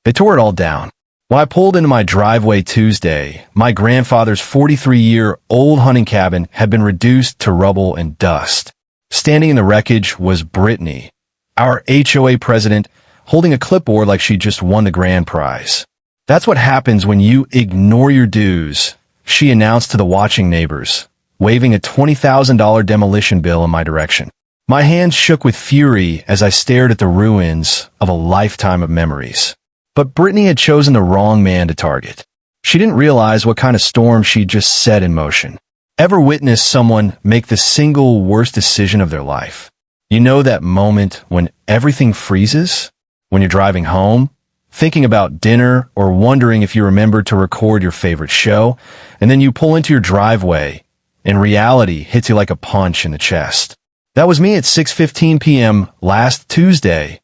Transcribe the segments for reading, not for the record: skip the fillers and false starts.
They tore it all down. When I pulled into my driveway Tuesday, my grandfather's 43-year-old hunting cabin had been reduced to rubble and dust. Standing in the wreckage was Brittany, our HOA president, holding a clipboard like she just won the grand prize. "That's what happens when you ignore your dues," she announced to the watching neighbors, waving a $20,000 demolition bill in my direction. My hands shook with fury as I stared at the ruins of a lifetime of memories. But Brittany had chosen the wrong man to target. She didn't realize what kind of storm she'd just set in motion. Ever witnessed someone make the single worst decision of their life? You know that moment when everything freezes? When you're driving home, thinking about dinner, or wondering if you remembered to record your favorite show, and then you pull into your driveway, and reality hits you like a punch in the chest. That was me at 6:15 p.m. last Tuesday,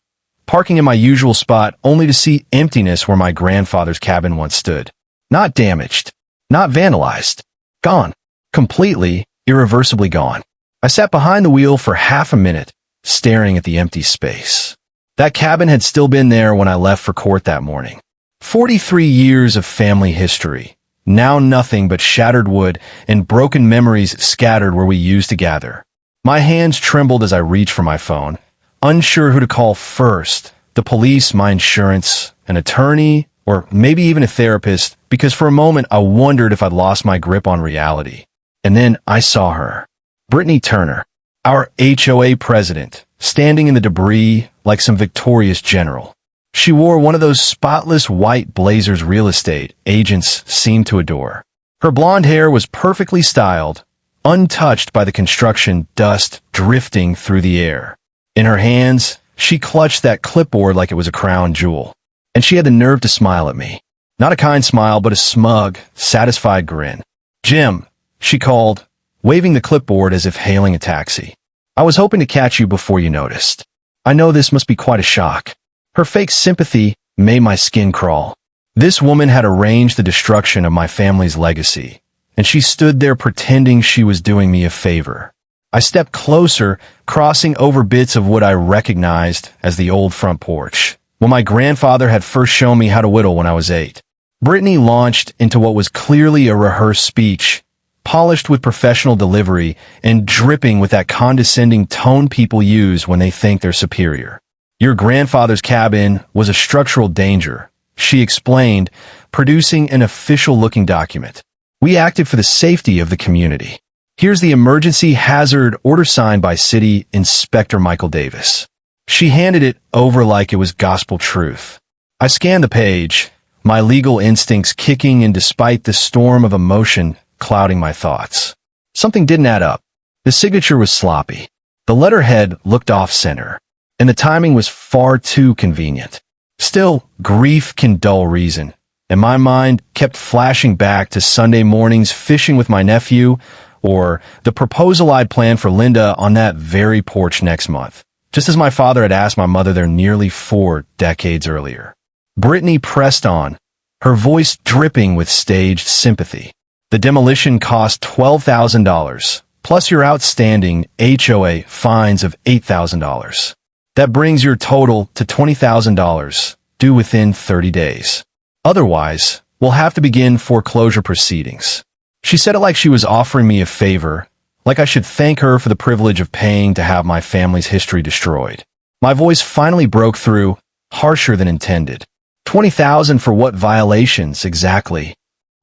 parking in my usual spot only to see emptiness where my grandfather's cabin once stood. Not damaged, not vandalized, gone. Completely, irreversibly gone. I sat behind the wheel for half a minute, staring at the empty space. That cabin had still been there when I left for court that morning. 43 years of family history, now nothing but shattered wood and broken memories scattered where we used to gather. My hands trembled as I reached for my phone, unsure who to call first, the police, my insurance, an attorney, or maybe even a therapist, because for a moment I wondered if I'd lost my grip on reality. And then I saw her, Brittany Turner, our HOA president, standing in the debris like some victorious general. She wore one of those spotless white blazers real estate agents seem to adore. Her blonde hair was perfectly styled, untouched by the construction dust drifting through the air. In her hands, she clutched that clipboard like it was a crown jewel. And she had the nerve to smile at me. Not a kind smile, but a smug, satisfied grin. "Jim," she called, waving the clipboard as if hailing a taxi. "I was hoping to catch you before you noticed. I know this must be quite a shock." Her fake sympathy made my skin crawl. This woman had arranged the destruction of my family's legacy, and she stood there pretending she was doing me a favor. I stepped closer, crossing over bits of what I recognized as the old front porch, when my grandfather had first shown me how to whittle when I was 8. Brittany launched into what was clearly a rehearsed speech, polished with professional delivery and dripping with that condescending tone people use when they think they're superior. "Your grandfather's cabin was a structural danger," she explained, producing an official-looking document. "We acted for the safety of the community. Here's the emergency hazard order signed by City Inspector Michael Davis." She handed it over like it was gospel truth. I scanned the page, my legal instincts kicking in despite the storm of emotion clouding my thoughts. Something didn't add up. The signature was sloppy. The letterhead looked off-center, and the timing was far too convenient. Still, grief can dull reason, and my mind kept flashing back to Sunday mornings fishing with my nephew, or the proposal I'd planned for Linda on that very porch next month, just as my father had asked my mother there nearly 4 decades earlier. Brittany pressed on, her voice dripping with staged sympathy. "The demolition cost $12,000, plus your outstanding HOA fines of $8,000. That brings your total to $20,000, due within 30 days. Otherwise, we'll have to begin foreclosure proceedings." She said it like she was offering me a favor, like I should thank her for the privilege of paying to have my family's history destroyed. My voice finally broke through, harsher than intended. $20,000 for what violations, exactly?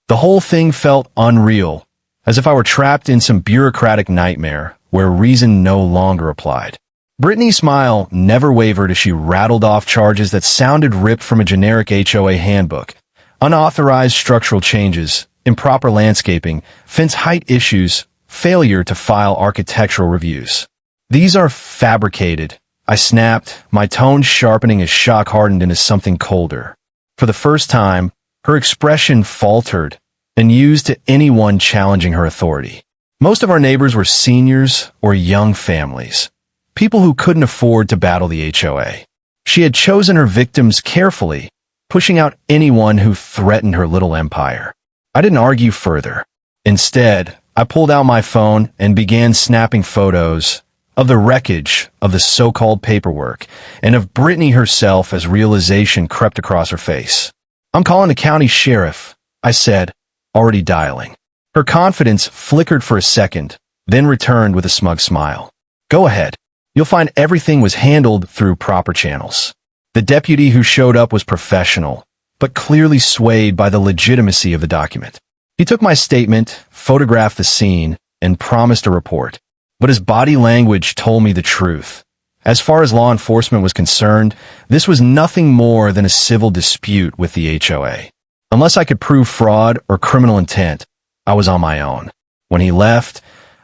The whole thing felt unreal, as if I were trapped in some bureaucratic nightmare where reason no longer applied. Brittany's smile never wavered as she rattled off charges that sounded ripped from a generic HOA handbook. Unauthorized structural changes, improper landscaping, fence height issues, failure to file architectural reviews. "These are fabricated," I snapped, my tone sharpening as shock hardened into something colder. For the first time, her expression faltered and used to anyone challenging her authority. Most of our neighbors were seniors or young families, people who couldn't afford to battle the HOA. She had chosen her victims carefully, pushing out anyone who threatened her little empire. I didn't argue further. Instead, I pulled out my phone and began snapping photos, of the wreckage of the so-called paperwork, and of Brittany herself as realization crept across her face. "I'm calling the county sheriff," I said, already dialing. Her confidence flickered for a second, then returned with a smug smile. "Go ahead. You'll find everything was handled through proper channels." The deputy who showed up was professional, but clearly swayed by the legitimacy of the document. He took my statement, photographed the scene, and promised a report. But his body language told me the truth. As far as law enforcement was concerned, this was nothing more than a civil dispute with the HOA. Unless I could prove fraud or criminal intent, I was on my own. When he left,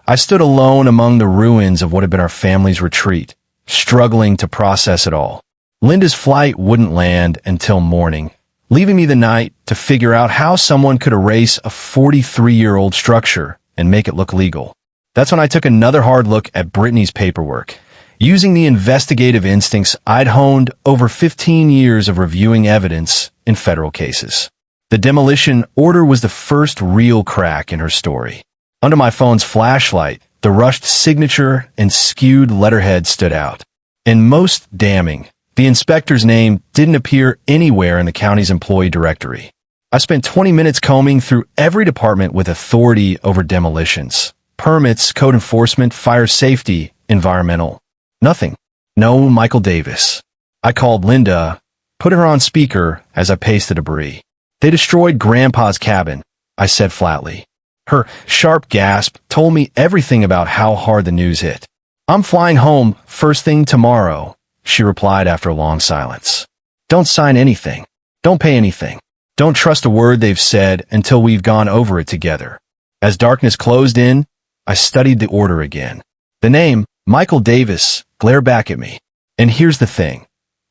I stood alone among the ruins of what had been our family's retreat, struggling to process it all. Linda's flight wouldn't land until morning, leaving me the night to figure out how someone could erase a 43-year-old structure and make it look legal. That's when I took another hard look at Brittany's paperwork, using the investigative instincts I'd honed over 15 years of reviewing evidence in federal cases. The demolition order was the first real crack in her story. Under my phone's flashlight, the rushed signature and skewed letterhead stood out. And most damning, the inspector's name didn't appear anywhere in the county's employee directory. I spent 20 minutes combing through every department with authority over demolitions. Permits, code enforcement, fire safety, environmental. Nothing. No Michael Davis. I called Linda, put her on speaker as I paced the debris. "They destroyed Grandpa's cabin," I said flatly. Her sharp gasp told me everything about how hard the news hit. "I'm flying home first thing tomorrow," she replied after a long silence. "Don't sign anything. Don't pay anything. Don't trust a word they've said until we've gone over it together." As darkness closed in, I studied the order again. The name, Michael Davis, glared back at me. And here's the thing.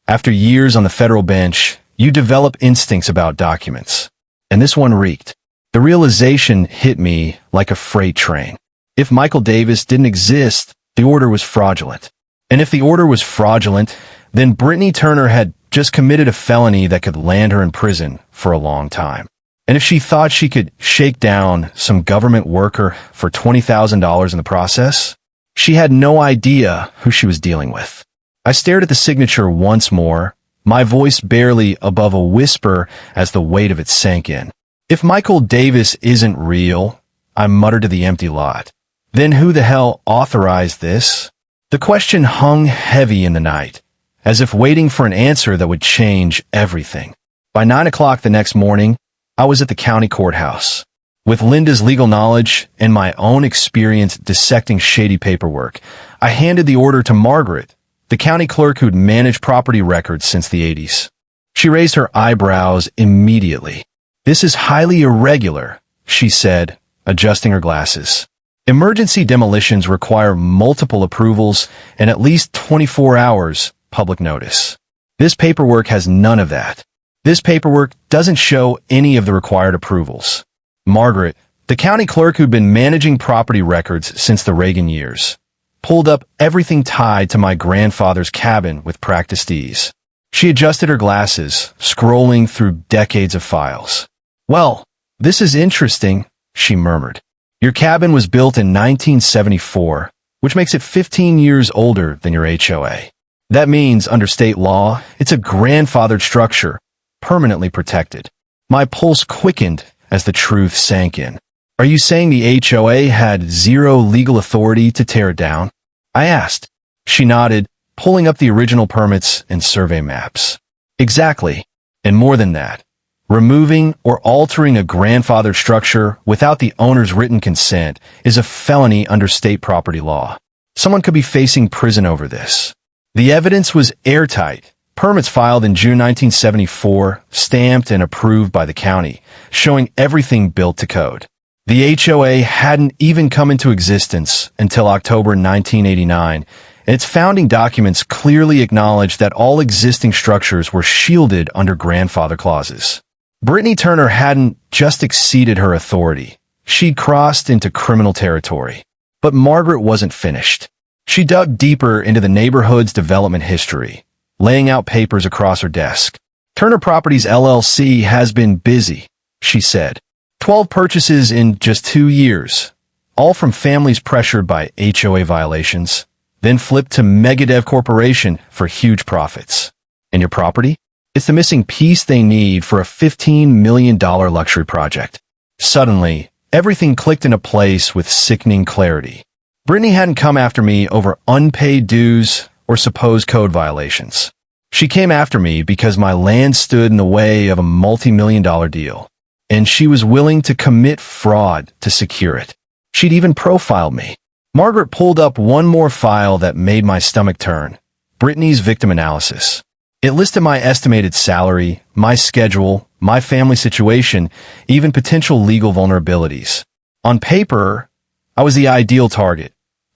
After years on the federal bench, you develop instincts about documents. And this one reeked. The realization hit me like a freight train. If Michael Davis didn't exist, the order was fraudulent. And if the order was fraudulent, then Brittany Turner had just committed a felony that could land her in prison for a long time. And if she thought she could shake down some government worker for $20,000 in the process, she had no idea who she was dealing with. I stared at the signature once more, my voice barely above a whisper as the weight of it sank in. If Michael Davis isn't real, I muttered to the empty lot, then who the hell authorized this? The question hung heavy in the night, as if waiting for an answer that would change everything. By 9 o'clock the next morning, I was at the county courthouse. With Linda's legal knowledge and my own experience dissecting shady paperwork, I handed the order to Margaret, the county clerk who'd managed property records since the 80s. She raised her eyebrows immediately. "This is highly irregular," she said, adjusting her glasses. "Emergency demolitions require multiple approvals and at least 24 hours public notice. This paperwork has none of that. This paperwork doesn't show any of the required approvals." Margaret, the county clerk who'd been managing property records since the Reagan years, pulled up everything tied to my grandfather's cabin with practiced ease. She adjusted her glasses, scrolling through decades of files. "Well, this is interesting," she murmured. "Your cabin was built in 1974, which makes it 15 years older than your HOA. That means, under state law, it's a grandfathered structure, permanently protected." My pulse quickened as the truth sank in. "Are you saying the HOA had zero legal authority to tear it down?" I asked. She nodded, pulling up the original permits and survey maps. "Exactly. And more than that. Removing or altering a grandfathered structure without the owner's written consent is a felony under state property law. Someone could be facing prison over this." The evidence was airtight. Permits filed in June 1974, stamped and approved by the county, showing everything built to code. The HOA hadn't even come into existence until October 1989, and its founding documents clearly acknowledged that all existing structures were shielded under grandfather clauses. Brittany Turner hadn't just exceeded her authority. She'd crossed into criminal territory. But Margaret wasn't finished. She dug deeper into the neighborhood's development history, laying out papers across her desk. "Turner Properties LLC has been busy," she said. 12 purchases in just 2 years, all from families pressured by HOA violations. then flipped to Megadev Corporation for huge profits. And your property? It's the missing piece they need for a $15 million luxury project. Suddenly, everything clicked into place with sickening clarity. Brittany hadn't come after me over unpaid dues or supposed code violations. She came after me because my land stood in the way of a multi-million-dollar deal, and she was willing to commit fraud to secure it. She'd even profiled me. Margaret pulled up one more file that made my stomach turn: Brittany's victim analysis. It listed my estimated salary, my schedule, my family situation, even potential legal vulnerabilities. On paper, I was the ideal target.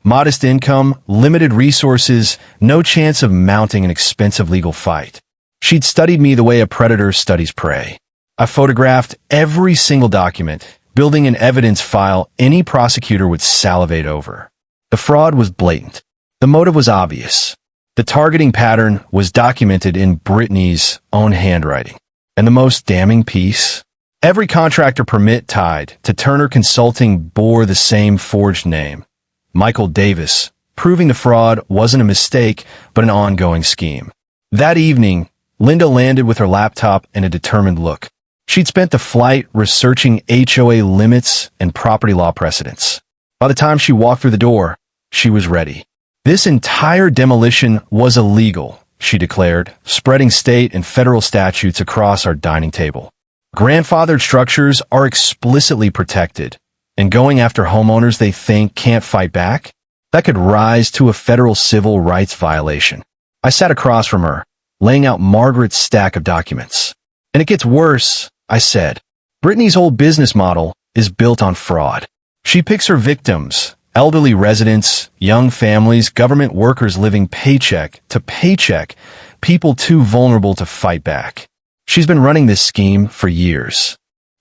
Modest income, limited resources, no chance of mounting an expensive legal fight. She'd studied me the way a predator studies prey. I photographed every single document, building an evidence file any prosecutor would salivate over. The fraud was blatant. The motive was obvious. The targeting pattern was documented in Brittany's own handwriting. And the most damning piece? Every contractor permit tied to Turner Consulting bore the same forged name: Michael Davis, proving the fraud wasn't a mistake, but an ongoing scheme. That evening, Linda landed with her laptop and a determined look. She'd spent the flight researching HOA limits and property law precedents. By the time she walked through the door, she was ready. This entire demolition was illegal, she declared, spreading state and federal statutes across our dining table. Grandfathered structures are explicitly protected, and going after homeowners they think can't fight back? That could rise to a federal civil rights violation. I sat across from her, laying out Margaret's stack of documents. And it gets worse, I said. Brittany's whole business model is built on fraud. She picks her victims: elderly residents, young families, government workers living paycheck to paycheck, people too vulnerable to fight back. She's been running this scheme for years.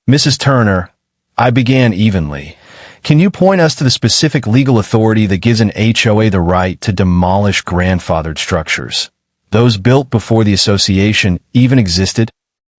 Mrs. Turner, I began evenly, can you point us to the specific legal authority that gives an HOA the right to demolish grandfathered structures, those built before the association even existed?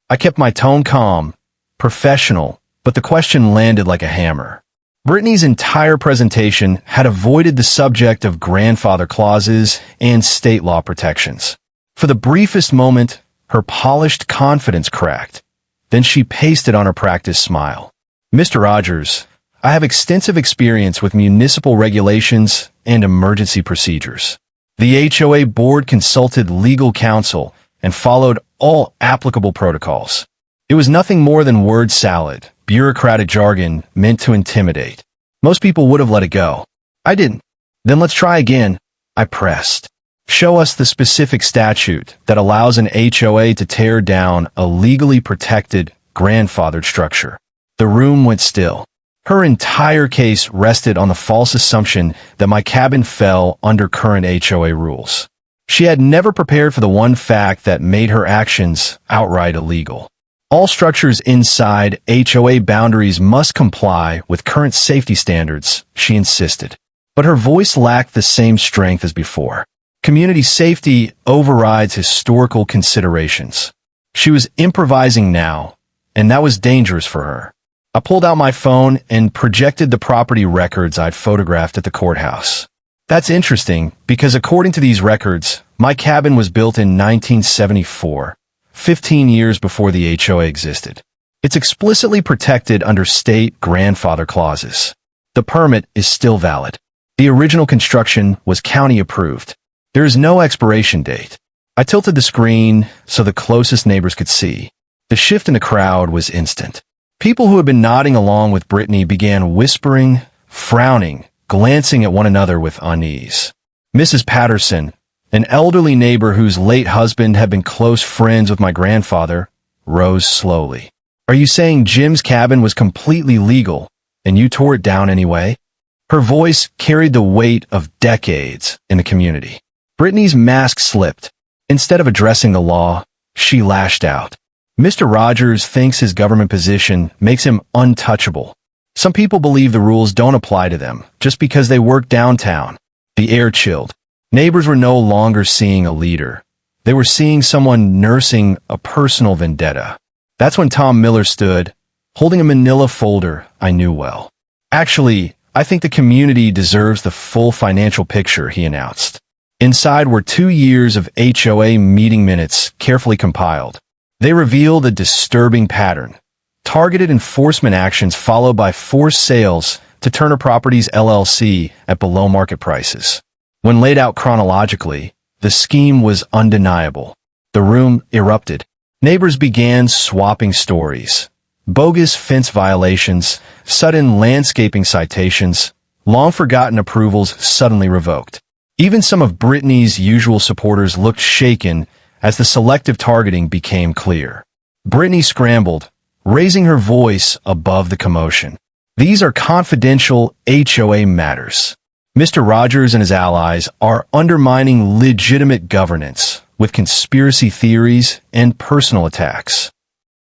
I kept my tone calm, professional, but the question landed like a hammer. Brittany's entire presentation had avoided the subject of grandfather clauses and state law protections. For the briefest moment, her polished confidence cracked. Then she pasted on her practiced smile. Mr. Rogers, I have extensive experience with municipal regulations and emergency procedures. The HOA board consulted legal counsel and followed all applicable protocols. It was nothing more than word salad, bureaucratic jargon meant to intimidate. Most people would have let it go. I didn't. Then let's try again, I pressed. Show us the specific statute that allows an HOA to tear down a legally protected, grandfathered structure. The room went still. Her entire case rested on the false assumption that my cabin fell under current HOA rules. She had never prepared for the one fact that made her actions outright illegal. All structures inside HOA boundaries must comply with current safety standards, she insisted. But her voice lacked the same strength as before. Community safety overrides historical considerations. She was improvising now, and that was dangerous for her. I pulled out my phone and projected the property records I'd photographed at the courthouse. That's interesting, because according to these records, my cabin was built in 1974, 15 years before the HOA existed. It's explicitly protected under state grandfather clauses. The permit is still valid. The original construction was county approved. There is no expiration date. I tilted the screen so the closest neighbors could see. The shift in the crowd was instant. People who had been nodding along with Brittany began whispering, frowning, glancing at one another with unease. Mrs. Patterson, an elderly neighbor whose late husband had been close friends with my grandfather, rose slowly. Are you saying Jim's cabin was completely legal, and you tore it down anyway? Her voice carried the weight of decades in the community. Brittany's mask slipped. Instead of addressing the law, she lashed out. Mr. Rogers thinks his government position makes him untouchable. Some people believe the rules don't apply to them just because they work downtown. The air chilled. Neighbors were no longer seeing a leader. They were seeing someone nursing a personal vendetta. That's when Tom Miller stood, holding a manila folder I knew well. Actually, I think the community deserves the full financial picture, he announced. Inside were 2 years of HOA meeting minutes carefully compiled. They revealed a disturbing pattern. Targeted enforcement actions followed by forced sales to Turner Properties LLC at below-market prices. When laid out chronologically, the scheme was undeniable. The room erupted. Neighbors began swapping stories. Bogus fence violations, sudden landscaping citations, long-forgotten approvals suddenly revoked. Even some of Brittany's usual supporters looked shaken as the selective targeting became clear. Brittany scrambled, raising her voice above the commotion. These are confidential HOA matters. Mr. Rogers and his allies are undermining legitimate governance with conspiracy theories and personal attacks.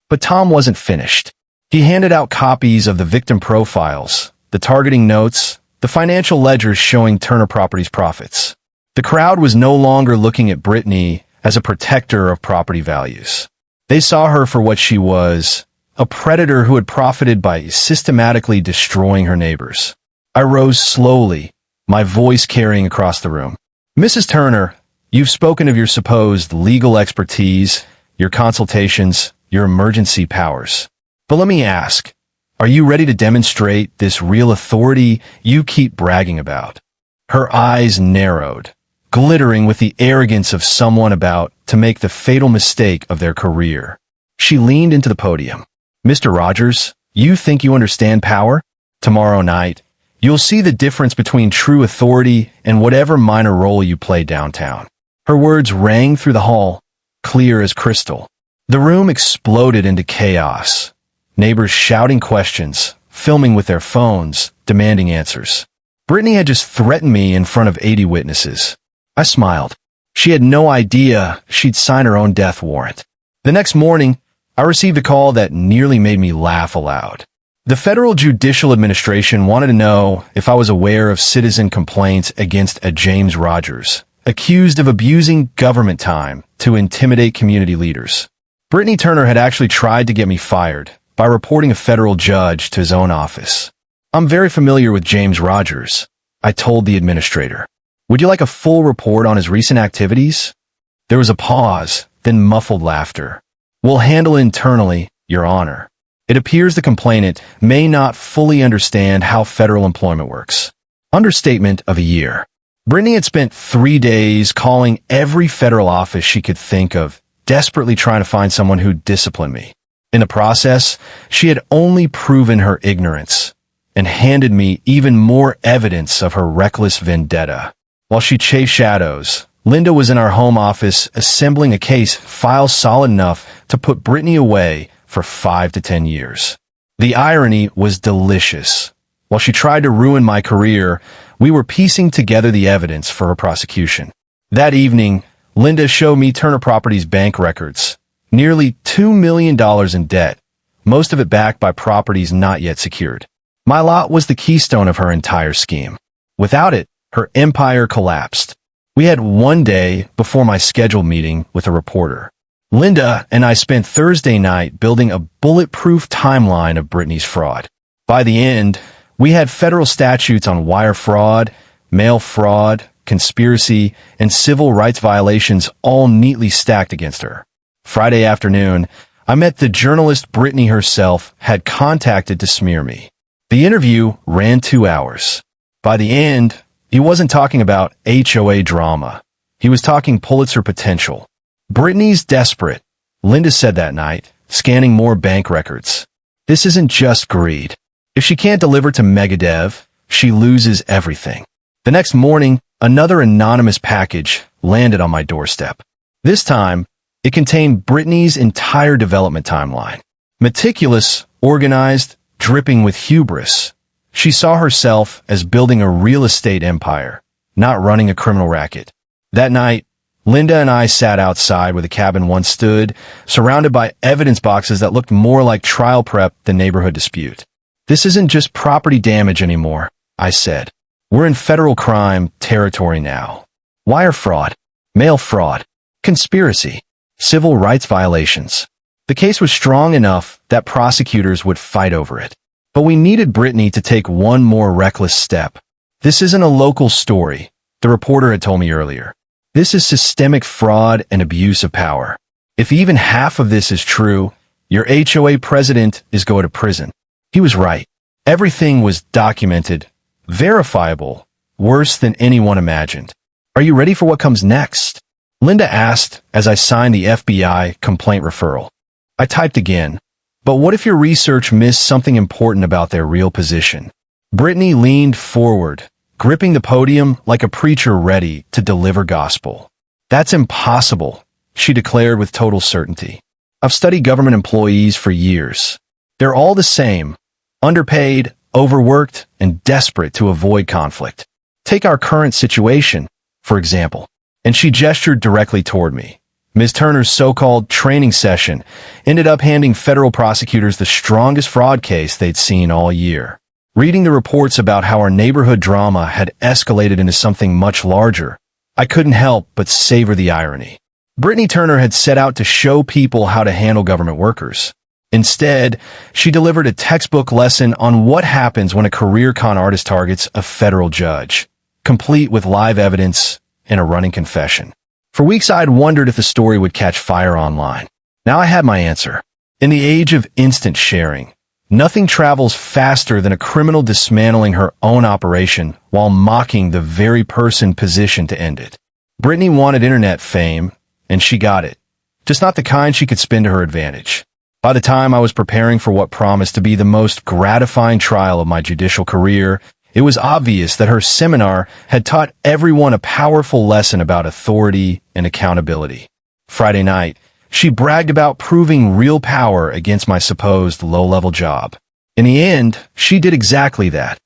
But Tom wasn't finished. He handed out copies of the victim profiles, the targeting notes, the financial ledgers showing Turner Properties profits. The crowd was no longer looking at Brittany as a protector of property values. They saw her for what she was, a predator who had profited by systematically destroying her neighbors. I rose slowly, my voice carrying across the room. Mrs. Turner, you've spoken of your supposed legal expertise, your consultations, your emergency powers. But let me ask, are you ready to demonstrate this real authority you keep bragging about? Her eyes narrowed, glittering with the arrogance of someone about to make the fatal mistake of their career. She leaned into the podium. Mr. Rogers, you think you understand power? Tomorrow night, you'll see the difference between true authority and whatever minor role you play downtown. Her words rang through the hall, clear as crystal. The room exploded into chaos. Neighbors shouting questions, filming with their phones, demanding answers. Brittany had just threatened me in front of 80 witnesses. I smiled. She had no idea she'd sign her own death warrant. The next morning, I received a call that nearly made me laugh aloud. The Federal Judicial Administration wanted to know if I was aware of citizen complaints against a James Rogers, accused of abusing government time to intimidate community leaders. Brittany Turner had actually tried to get me fired by reporting a federal judge to his own office. I'm very familiar with James Rogers, I told the administrator. Would you like a full report on his recent activities? There was a pause, then muffled laughter. We'll handle internally, Your Honor. It appears the complainant may not fully understand how federal employment works. Understatement of a year. Brittany had spent 3 days calling every federal office she could think of, desperately trying to find someone who'd discipline me. In the process, she had only proven her ignorance and handed me even more evidence of her reckless vendetta. While she chased shadows, Linda was in our home office assembling a case file solid enough to put Brittany away for 5 to 10 years. The irony was delicious. While she tried to ruin my career, we were piecing together the evidence for her prosecution. That evening, Linda showed me Turner Properties bank records. Nearly $2 million in debt, most of it backed by properties not yet secured. My lot was the keystone of her entire scheme. Without it, her empire collapsed. We had 1 day before my scheduled meeting with a reporter. Linda and I spent Thursday night building a bulletproof timeline of Brittany's fraud. By the end, we had federal statutes on wire fraud, mail fraud, conspiracy, and civil rights violations all neatly stacked against her. Friday afternoon, I met the journalist Brittany herself had contacted to smear me. The interview ran 2 hours. By the end, he wasn't talking about HOA drama. He was talking Pulitzer potential. Brittany's desperate, Linda said that night, scanning more bank records. This isn't just greed. If she can't deliver to Megadev, she loses everything. The next morning, another anonymous package landed on my doorstep. This time, it contained Brittany's entire development timeline. Meticulous, organized, dripping with hubris. She saw herself as building a real estate empire, not running a criminal racket. That night, Linda and I sat outside where the cabin once stood, surrounded by evidence boxes that looked more like trial prep than neighborhood dispute. This isn't just property damage anymore, I said. We're in federal crime territory now. Wire fraud, mail fraud, conspiracy, civil rights violations. The case was strong enough that prosecutors would fight over it. But we needed Brittany to take one more reckless step. This isn't a local story, the reporter had told me earlier. This is systemic fraud and abuse of power. If even half of this is true, your HOA president is going to prison. He was right. Everything was documented, verifiable, worse than anyone imagined. Are you ready for what comes next? Linda asked as I signed the FBI complaint referral. I typed again. But what if your research missed something important about their real position? Brittany leaned forward, gripping the podium like a preacher ready to deliver gospel. That's impossible, she declared with total certainty. I've studied government employees for years. They're all the same, underpaid, overworked, and desperate to avoid conflict. Take our current situation, for example. And she gestured directly toward me. Ms. Turner's so-called training session ended up handing federal prosecutors the strongest fraud case they'd seen all year. Reading the reports about how our neighborhood drama had escalated into something much larger, I couldn't help but savor the irony. Brittany Turner had set out to show people how to handle government workers. Instead, she delivered a textbook lesson on what happens when a career con artist targets a federal judge, complete with live evidence and a running confession. For weeks, I'd wondered if the story would catch fire online. Now I had my answer. In the age of instant sharing, nothing travels faster than a criminal dismantling her own operation while mocking the very person positioned to end it. Brittany wanted internet fame, and she got it. Just not the kind she could spin to her advantage. By the time I was preparing for what promised to be the most gratifying trial of my judicial career, it was obvious that her seminar had taught everyone a powerful lesson about authority and accountability. Friday night, she bragged about proving real power against my supposed low-level job. In the end, she did exactly that.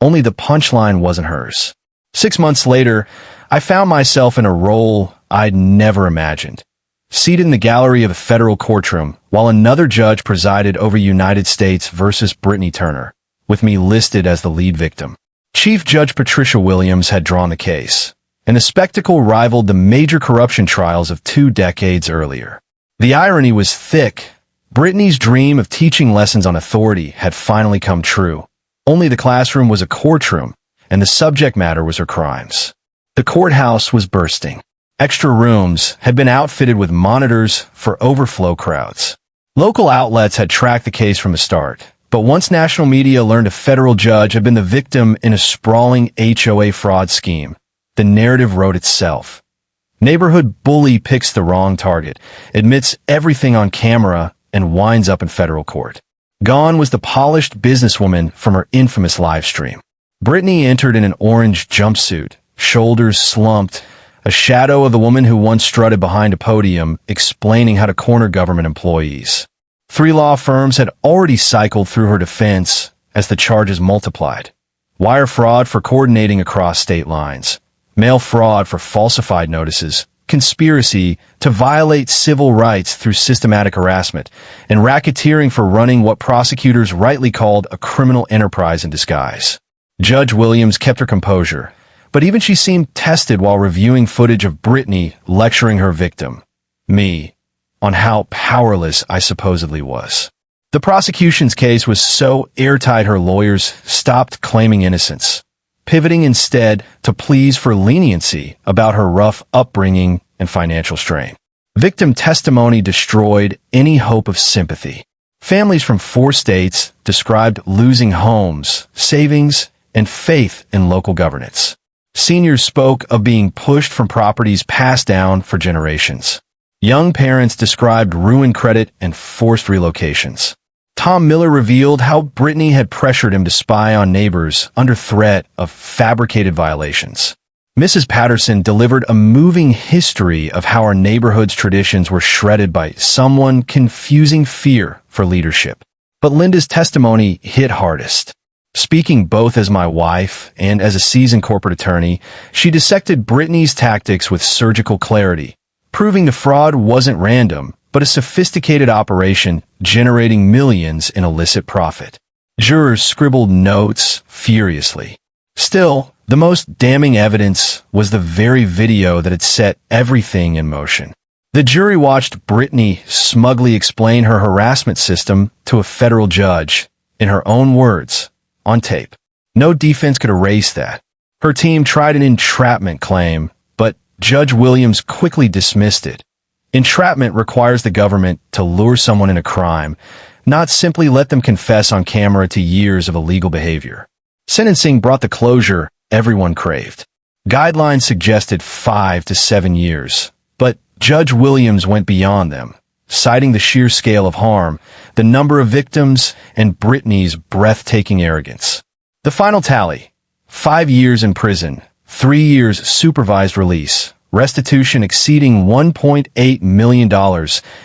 Only the punchline wasn't hers. 6 months later, I found myself in a role I'd never imagined. Seated in the gallery of a federal courtroom while another judge presided over United States versus Brittany Turner, with me listed as the lead victim. Chief Judge Patricia Williams had drawn the case, and the spectacle rivaled the major corruption trials of 2 decades earlier. The irony was thick. Brittany's dream of teaching lessons on authority had finally come true. Only the classroom was a courtroom, and the subject matter was her crimes. The courthouse was bursting. Extra rooms had been outfitted with monitors for overflow crowds. Local outlets had tracked the case from the start, but once national media learned a federal judge had been the victim in a sprawling HOA fraud scheme, the narrative wrote itself. Neighborhood bully picks the wrong target, admits everything on camera, and winds up in federal court. Gone was the polished businesswoman from her infamous live stream. Brittany entered in an orange jumpsuit, shoulders slumped, a shadow of the woman who once strutted behind a podium explaining how to corner government employees. 3 law firms had already cycled through her defense as the charges multiplied. Wire fraud for coordinating across state lines, mail fraud for falsified notices, conspiracy to violate civil rights through systematic harassment, and racketeering for running what prosecutors rightly called a criminal enterprise in disguise. Judge Williams kept her composure, but even she seemed tested while reviewing footage of Brittany lecturing her victim, me, on how powerless I supposedly was. The prosecution's case was so airtight her lawyers stopped claiming innocence, pivoting instead to pleas for leniency about her rough upbringing and financial strain. Victim testimony destroyed any hope of sympathy. Families from 4 states described losing homes, savings, and faith in local governance. Seniors spoke of being pushed from properties passed down for generations. Young parents described ruined credit and forced relocations. Tom Miller revealed how Brittany had pressured him to spy on neighbors under threat of fabricated violations. Mrs. Patterson delivered a moving history of how our neighborhood's traditions were shredded by someone confusing fear for leadership. But Linda's testimony hit hardest. Speaking both as my wife and as a seasoned corporate attorney, she dissected Brittany's tactics with surgical clarity, proving the fraud wasn't random, but a sophisticated operation generating millions in illicit profit. Jurors scribbled notes furiously. Still, the most damning evidence was the very video that had set everything in motion. The jury watched Brittany smugly explain her harassment system to a federal judge, In her own words, on tape. No defense could erase that. Her team tried an entrapment claim, but Judge Williams quickly dismissed it. Entrapment requires the government to lure someone in a crime, not simply let them confess on camera to years of illegal behavior. Sentencing brought the closure everyone craved. Guidelines suggested 5 to 7 years, but Judge Williams went beyond them, citing the sheer scale of harm, the number of victims, and Brittany's breathtaking arrogance. The final tally: 5 years in prison, 3 years supervised release, restitution exceeding $1.8 million,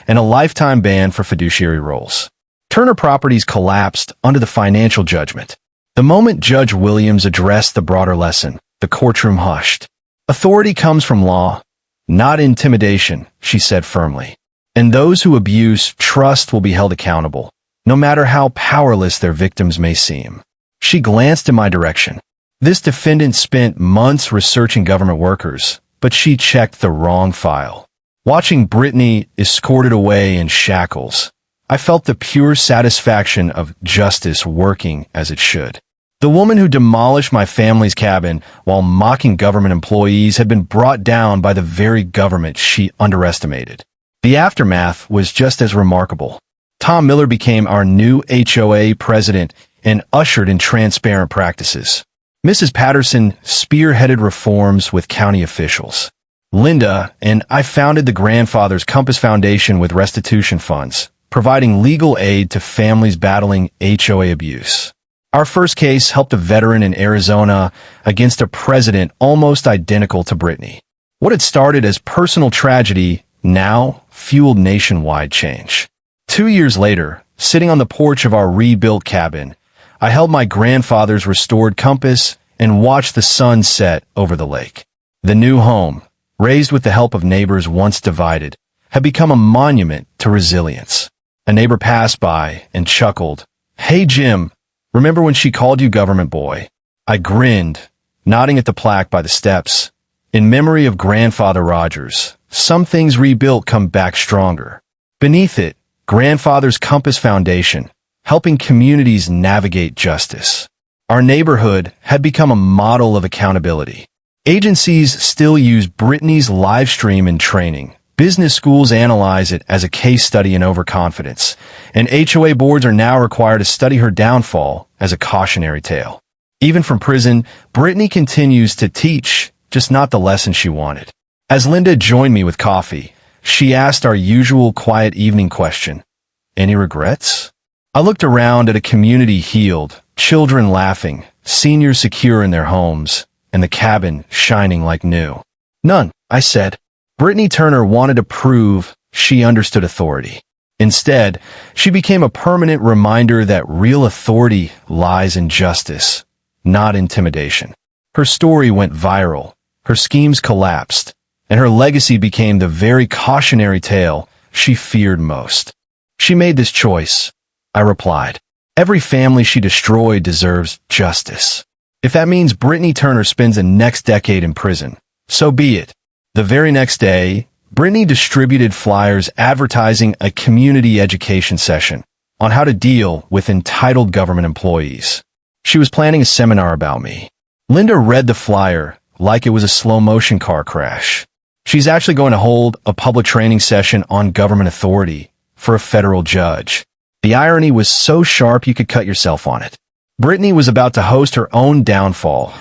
and a lifetime ban for fiduciary roles. Turner Properties collapsed under the financial judgment. The moment Judge Williams addressed the broader lesson, the courtroom hushed. Authority comes from law, not intimidation, she said firmly. And those who abuse trust will be held accountable, no matter how powerless their victims may seem. She glanced in my direction. This defendant spent months researching government workers, but she checked the wrong file. Watching Brittany escorted away in shackles, I felt the pure satisfaction of justice working as it should. The woman who demolished my family's cabin while mocking government employees had been brought down by the very government she underestimated. The aftermath was just as remarkable. Tom Miller became our new HOA president and ushered in transparent practices. Mrs. Patterson spearheaded reforms with county officials. Linda and I founded the Grandfather's Compass Foundation with restitution funds, providing legal aid to families battling HOA abuse. Our first case helped a veteran in Arizona against a president almost identical to Brittany. What had started as personal tragedy now fueled nationwide change. 2 years later, sitting on the porch of our rebuilt cabin, I held my grandfather's restored compass and watched the sun set over the lake. The new home, raised with the help of neighbors once divided, had become a monument to resilience. A neighbor passed by and chuckled, "Hey Jim, remember when she called you government boy?" I grinned, nodding at the plaque by the steps. In memory of Grandfather Rogers, some things rebuilt come back stronger. Beneath it, Grandfather's Compass Foundation, helping communities navigate justice. Our neighborhood had become a model of accountability. Agencies still use Brittany's live stream in training. Business schools analyze it as a case study in overconfidence, and HOA boards are now required to study her downfall as a cautionary tale. Even from prison, Brittany continues to teach, just not the lesson she wanted. As Linda joined me with coffee, she asked our usual quiet evening question, "Any regrets?" I looked around at a community healed, children laughing, seniors secure in their homes, and the cabin shining like new. "None," I said. Brittany Turner wanted to prove she understood authority. Instead, she became a permanent reminder that real authority lies in justice, not intimidation. Her story went viral, her schemes collapsed, and her legacy became the very cautionary tale she feared most. "She made this choice," I replied. "Every family she destroyed deserves justice. If that means Brittany Turner spends the next decade in prison, so be it." The very next day, Brittany distributed flyers advertising a community education session on how to deal with entitled government employees. She was planning a seminar about me. Linda read the flyer like it was a slow-motion car crash. She's actually going to hold a public training session on government authority for a federal judge. The irony was so sharp you could cut yourself on it. Brittany was about to host her own downfall.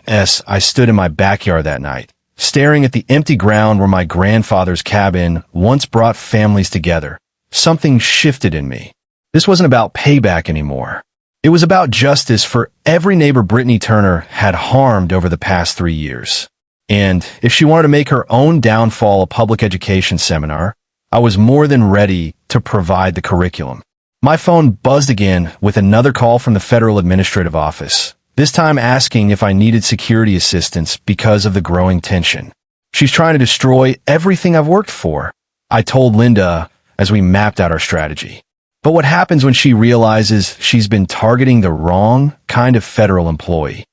As I stood in my backyard that night, staring at the empty ground where my grandfather's cabin once brought families together, something shifted in me. This wasn't about payback anymore. It was about justice for every neighbor Brittany Turner had harmed over the past 3 years. And if she wanted to make her own downfall a public education seminar, I was more than ready to provide the curriculum. My phone buzzed again with another call from the Federal Administrative Office, this time asking if I needed security assistance because of the growing tension. "She's trying to destroy everything I've worked for," I told Linda as we mapped out our strategy. But what happens when she realizes she's been targeting the wrong kind of federal employee?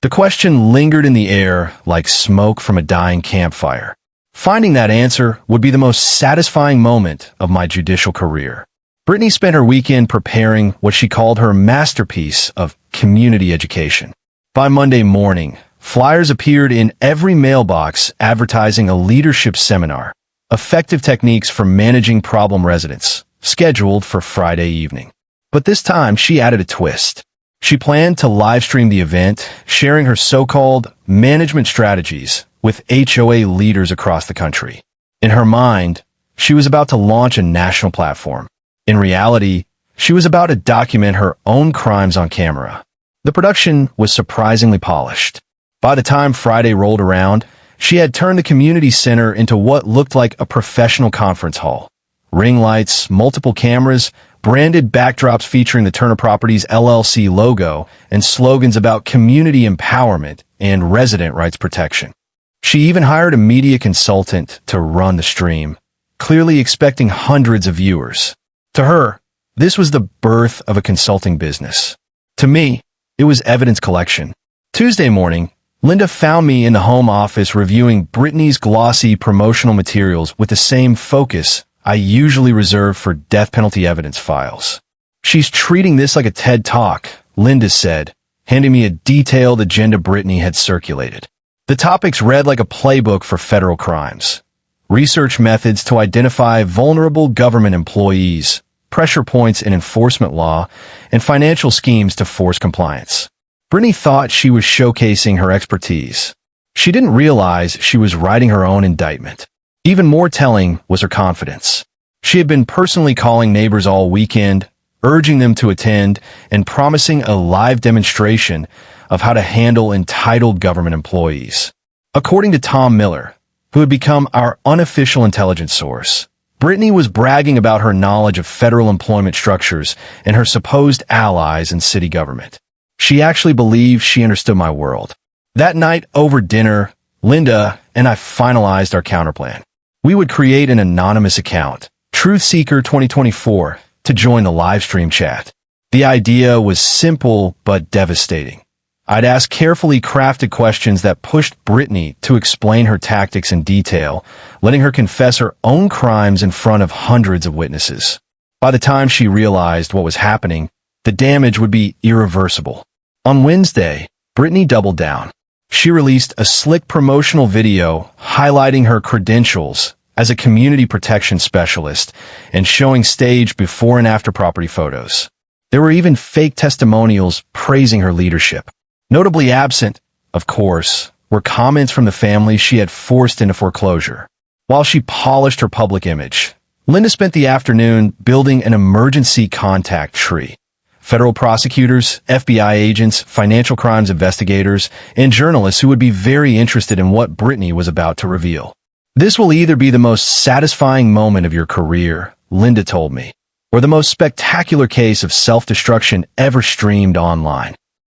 The question lingered in the air like smoke from a dying campfire. Finding that answer would be the most satisfying moment of my judicial career. Brittany spent her weekend preparing what she called her masterpiece of community education. By Monday morning, flyers appeared in every mailbox advertising a leadership seminar, effective techniques for managing problem residents, scheduled for Friday evening. But this time, she added a twist. She planned to live-stream the event, sharing her so-called management strategies with HOA leaders across the country. In her mind, she was about to launch a national platform. In reality, she was about to document her own crimes on camera. The production was surprisingly polished. By the time Friday rolled around, she had turned the community center into what looked like a professional conference hall. Ring lights, multiple cameras, branded backdrops featuring the Turner Properties LLC logo, and slogans about community empowerment and resident rights protection. She even hired a media consultant to run the stream, clearly expecting hundreds of viewers. To her, this was the birth of a consulting business. To me, it was evidence collection. Tuesday morning, Linda found me in the home office reviewing Brittany's glossy promotional materials with the same focus I usually reserve for death penalty evidence files. "She's treating this like a TED Talk," Linda said, handing me a detailed agenda Brittany had circulated. The topics read like a playbook for federal crimes. Research methods to identify vulnerable government employees, pressure points in enforcement law, and financial schemes to force compliance. Brittany thought she was showcasing her expertise. She didn't realize she was writing her own indictment. Even more telling was her confidence. She had been personally calling neighbors all weekend, urging them to attend, and promising a live demonstration of how to handle entitled government employees. According to Tom Miller, who had become our unofficial intelligence source, Brittany was bragging about her knowledge of federal employment structures and her supposed allies in city government. She actually believed she understood my world. That night over dinner, Linda and I finalized our counterplan. We would create an anonymous account, Truth Seeker 2024, to join the live stream chat. The idea was simple but devastating. I'd ask carefully crafted questions that pushed Brittany to explain her tactics in detail, letting her confess her own crimes in front of hundreds of witnesses. By the time she realized what was happening, the damage would be irreversible. On Wednesday, Brittany doubled down. She released a slick promotional video highlighting her credentials as a community protection specialist and showing staged before and after property photos. There were even fake testimonials praising her leadership. Notably absent, of course, were comments from the family she had forced into foreclosure. While she polished her public image, Linda spent the afternoon building an emergency contact tree. Federal prosecutors, FBI agents, financial crimes investigators, and journalists who would be very interested in what Brittany was about to reveal. "This will either be the most satisfying moment of your career," Linda told me, "or the most spectacular case of self-destruction ever streamed online."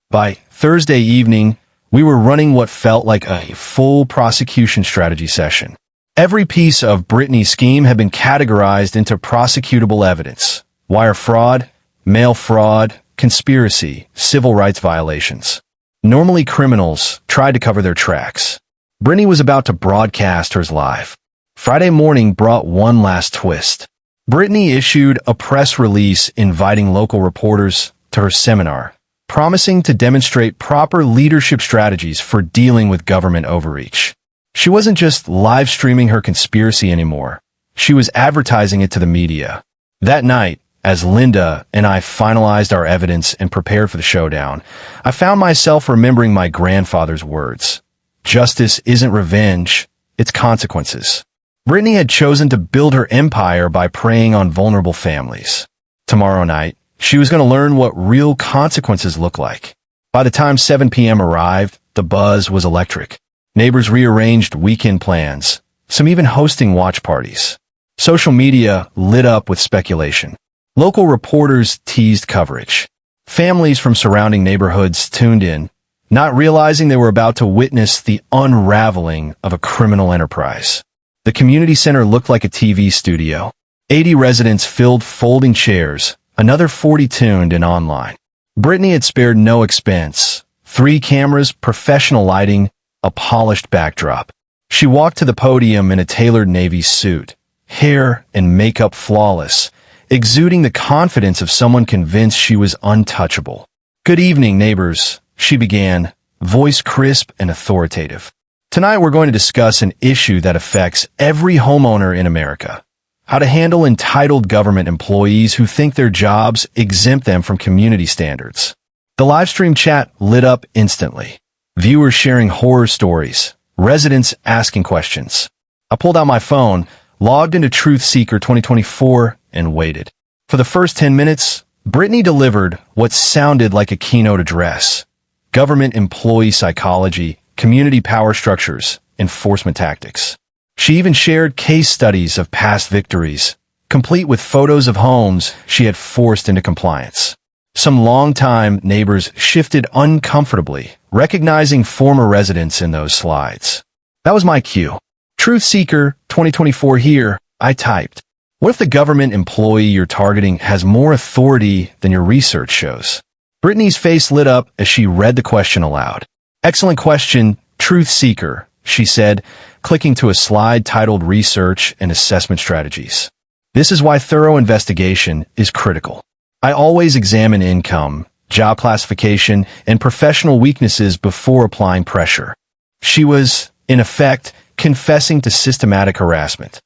By Thursday evening, we were running what felt like a full prosecution strategy session. Every piece of Brittany's scheme had been categorized into prosecutable evidence: wire fraud, mail fraud, conspiracy, civil rights violations. Normally criminals tried to cover their tracks. Brittany was about to broadcast hers live. Friday morning brought one last twist. Brittany issued a press release inviting local reporters to her seminar, promising to demonstrate proper leadership strategies for dealing with government overreach. She wasn't just live streaming her conspiracy anymore. She was advertising it to the media. That night, as Linda and I finalized our evidence and prepared for the showdown, I found myself remembering my grandfather's words. Justice isn't revenge, it's consequences. Brittany had chosen to build her empire by preying on vulnerable families. Tomorrow night, she was going to learn what real consequences look like. By the time 7 p.m. arrived, the buzz was electric. Neighbors rearranged weekend plans, some even hosting watch parties. Social media lit up with speculation. Local reporters teased coverage. Families from surrounding neighborhoods tuned in, not realizing they were about to witness the unraveling of a criminal enterprise. The community center looked like a TV studio. 80 residents filled folding chairs, another 40 tuned in online. Brittany had spared no expense. 3 cameras, professional lighting, a polished backdrop. She walked to the podium in a tailored navy suit, hair and makeup flawless, exuding the confidence of someone convinced she was untouchable. "Good evening, neighbors," she began, voice crisp and authoritative. "Tonight we're going to discuss an issue that affects every homeowner in America. How to handle entitled government employees who think their jobs exempt them from community standards." The livestream chat lit up instantly. Viewers sharing horror stories, residents asking questions. I pulled out my phone, logged into Truth Seeker 2024, and waited. For the first 10 minutes, Brittany delivered what sounded like a keynote address. Government employee psychology, community power structures, enforcement tactics. She even shared case studies of past victories, complete with photos of homes she had forced into compliance. Some longtime neighbors shifted uncomfortably, recognizing former residents in those slides. That was my cue. Truth Seeker 2024 here, I typed. What if the government employee you're targeting has more authority than your research shows? Brittany's face lit up as she read the question aloud. "Excellent question, Truth Seeker," she said, clicking to a slide titled Research and Assessment Strategies. "This is why thorough investigation is critical. I always examine income, job classification, and professional weaknesses before applying pressure." She was, in effect, confessing to systematic harassment.